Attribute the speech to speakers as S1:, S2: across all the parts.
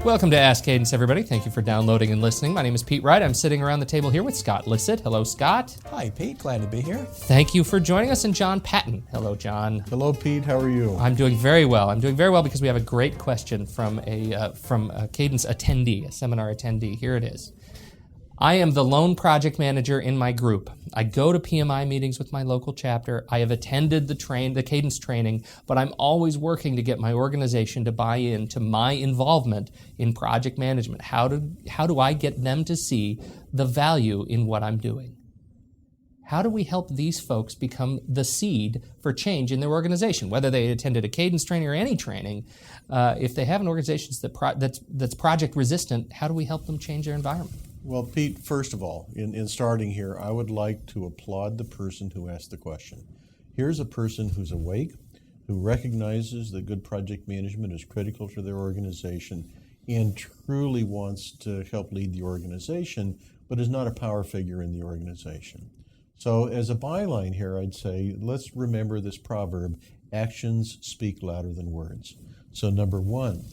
S1: Welcome to Ask Cadence, everybody. Thank you for downloading and listening. My name is Pete Wright. I'm sitting around the table here with Scott Lissit. Hello, Scott.
S2: Hi, Pete. Glad to be here.
S1: Thank you for joining us. And John Patton. Hello, John.
S3: Hello, Pete. How are you?
S1: I'm doing very well. I'm doing very well because we have a great question from a Cadence attendee, a seminar attendee. Here it is. I am the lone project manager in my group. I go to PMI meetings with my local chapter. I have attended the Cadence training, but I'm always working to get my organization to buy into my involvement in project management. How do I get them to see the value in what I'm doing? How do we help these folks become the seed for change in their organization, whether they attended a Cadence training or any training? If they have an organization that's project resistant, how do we help them change their environment?
S3: Well, Pete, first of all, in starting here, I would like to applaud the person who asked the question. Here's a person who's awake, who recognizes that good project management is critical to their organization and truly wants to help lead the organization, but is not a power figure in the organization. So as a byline here, I'd say, let's remember this proverb, actions speak louder than words. So number one,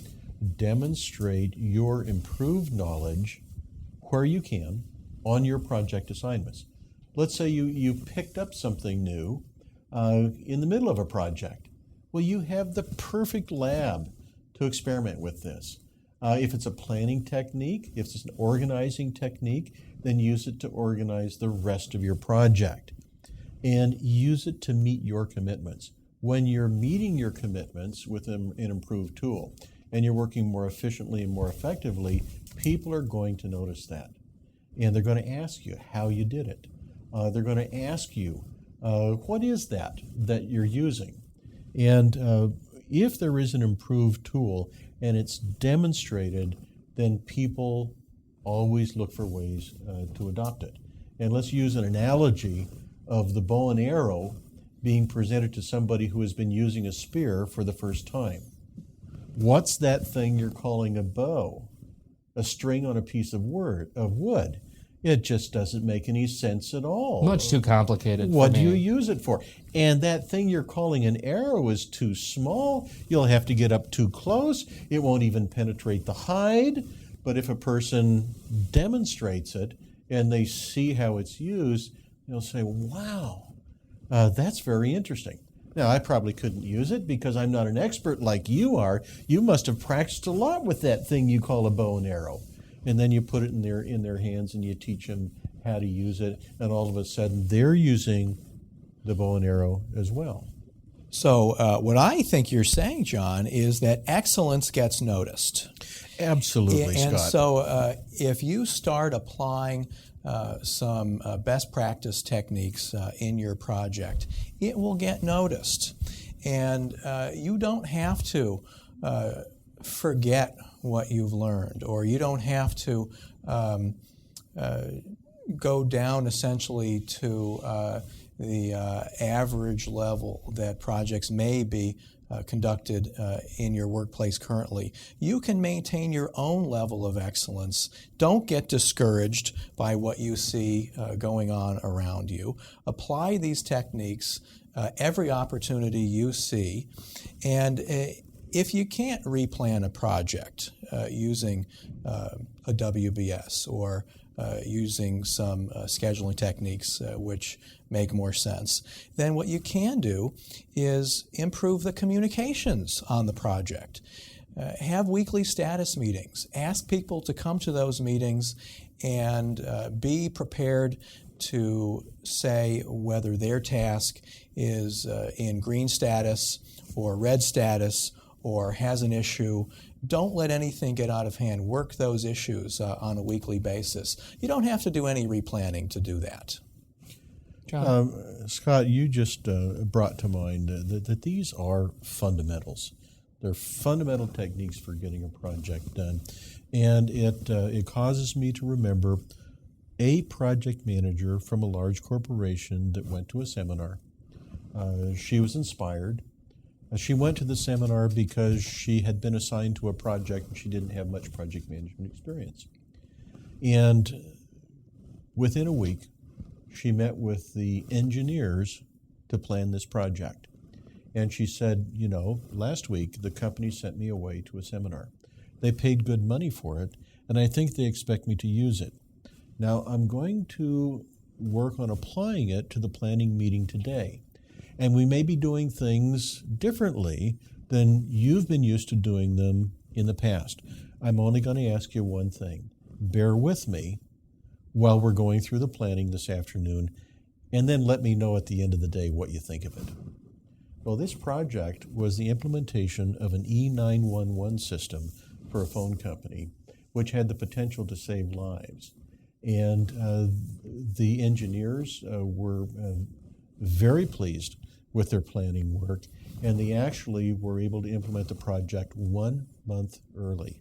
S3: demonstrate your improved knowledge where you can on your project assignments. Let's say you picked up something new in the middle of a project. Well, you have the perfect lab to experiment with this. If it's a planning technique, if it's an organizing technique, then use it to organize the rest of your project. And use it to meet your commitments. When you're meeting your commitments with an improved tool, and you're working more efficiently and more effectively, people are going to notice that. And they're going to ask you how you did it. They're going to ask you, what is that you're using? And if there is an improved tool and it's demonstrated, then people always look for ways to adopt it. And let's use an analogy of the bow and arrow being presented to somebody who has been using a spear for the first time. What's that thing you're calling a bow? A string on a piece of wood. It just doesn't make any sense at all.
S1: Much too complicated.
S3: What do you use it for? And that thing you're calling an arrow is too small. You'll have to get up too close. It won't even penetrate the hide. But if a person demonstrates it and they see how it's used, they'll say, wow, that's very interesting. Now, I probably couldn't use it because I'm not an expert like you are. You must have practiced a lot with that thing you call a bow and arrow. And then you put it in their hands and you teach them how to use it. And all of a sudden, they're using the bow and arrow as well.
S2: So what I think you're saying, John, is that excellence gets noticed.
S3: Absolutely, Scott.
S2: And so if you start applying some best practice techniques in your project, it will get noticed. And you don't have to forget what you've learned, or you don't have to go down essentially to the average level that projects may be conducted in your workplace currently. You can maintain your own level of excellence. Don't get discouraged by what you see going on around you. Apply these techniques every opportunity you see. And if you can't replan a project using a WBS or using some scheduling techniques which make more sense, then what you can do is improve the communications on the project. Have weekly status meetings. Ask people to come to those meetings and be prepared to say whether their task is in green status or red status or has an issue. Don't let anything get out of hand. Work those issues on a weekly basis. You don't have to do any replanning to do that.
S3: John? Scott, you just brought to mind that these are fundamentals. They're fundamental techniques for getting a project done. And it causes me to remember a project manager from a large corporation that went to a seminar. She was inspired. She went to the seminar because she had been assigned to a project and she didn't have much project management experience. And within a week, she met with the engineers to plan this project. And she said, last week the company sent me away to a seminar. They paid good money for it, and I think they expect me to use it. Now, I'm going to work on applying it to the planning meeting today. And we may be doing things differently than you've been used to doing them in the past. I'm only going to ask you one thing. Bear with me while we're going through the planning this afternoon, and then let me know at the end of the day what you think of it. Well, this project was the implementation of an E911 system for a phone company, which had the potential to save lives. And the engineers were very pleased with their planning work, and they actually were able to implement the project 1 month early.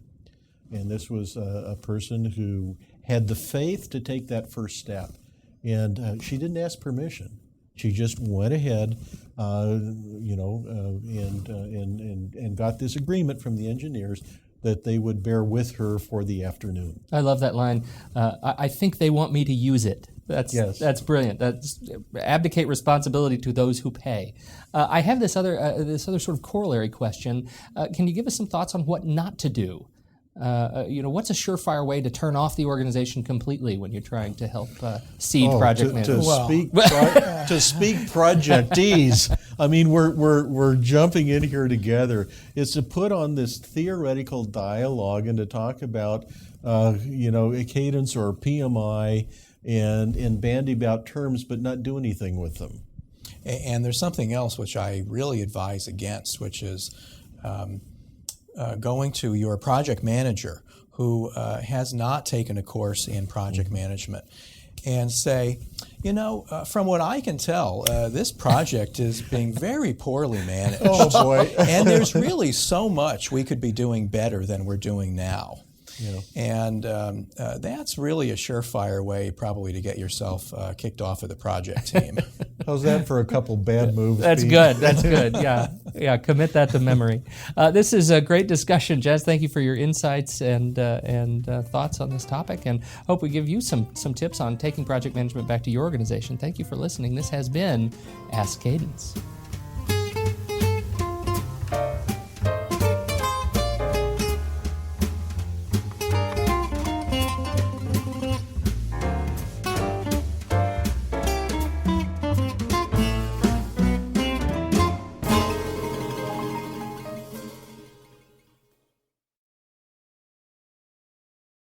S3: And this was a person who had the faith to take that first step. And she didn't ask permission. She just went ahead, and got this agreement from the engineers that they would bear with her for the afternoon.
S1: I love that line. I think they want me to use it. That's brilliant. That's abdicate responsibility to those who pay. I have this other sort of corollary question. Can you give us some thoughts on what not to do? What's a surefire way to turn off the organization completely when you're trying to help seed project management?
S3: To speak projectese. I mean, we're jumping in here together. It's to put on this theoretical dialogue and to talk about a cadence or PMI and bandy about terms, but not do anything with them.
S2: And there's something else which I really advise against, which is going to your project manager who has not taken a course in project management and say, from what I can tell, this project is being very poorly managed.
S3: Oh, boy.
S2: And there's really so much we could be doing better than we're doing now. Yeah. And that's really a surefire way probably to get yourself kicked off of the project team.
S3: How's that for a couple bad moves?
S1: That's
S3: Pete?
S1: good. That's good. Yeah. Commit that to memory. This is a great discussion, Jazz. Thank you for your insights and thoughts on this topic, and hope we give you some tips on taking project management back to your organization. Thank you for listening. This has been Ask Cadence.